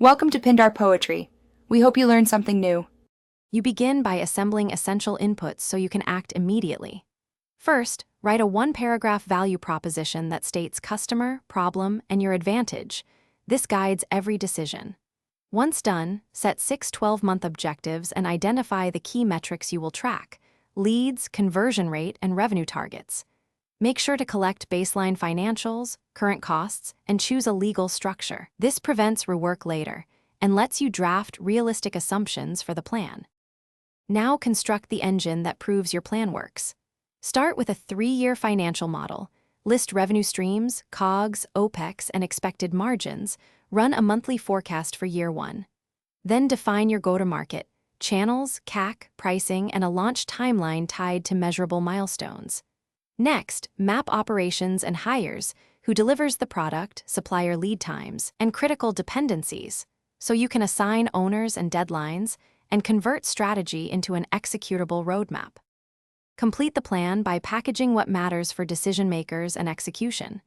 Welcome to Pindar Poetry. We hope you learned something new. You begin by assembling essential inputs so you can act immediately. First, write a one-paragraph value proposition that states customer, problem, and your advantage. This guides every decision. Once done, set 6 12-month objectives and identify the key metrics you will track: leads, conversion rate, and revenue targets. Make sure to collect baseline financials, current costs, and choose a legal structure. This prevents rework later and lets you draft realistic assumptions for the plan. Now construct the engine that proves your plan works. Start with a 3-year financial model. List revenue streams, COGS, OPEX, and expected margins. Run a monthly forecast for year 1. Then define your go-to-market, channels, CAC, pricing, and a launch timeline tied to measurable milestones. Next, map operations and hires, who delivers the product, supplier lead times, and critical dependencies, so you can assign owners and deadlines and convert strategy into an executable roadmap. Complete the plan by packaging what matters for decision makers and execution.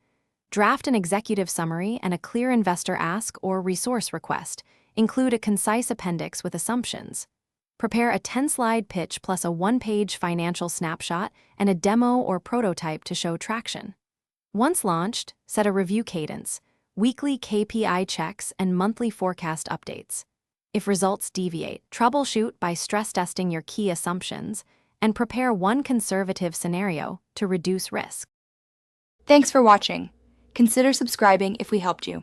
Draft an executive summary and a clear investor ask or resource request. Include a concise appendix with assumptions. Prepare a 10-slide pitch plus a 1-page financial snapshot and a demo or prototype to show traction. Once launched, set a review cadence, weekly KPI checks, and monthly forecast updates. If results deviate, troubleshoot by stress testing your key assumptions and prepare one conservative scenario to reduce risk. Thanks for watching. Consider subscribing if we helped you.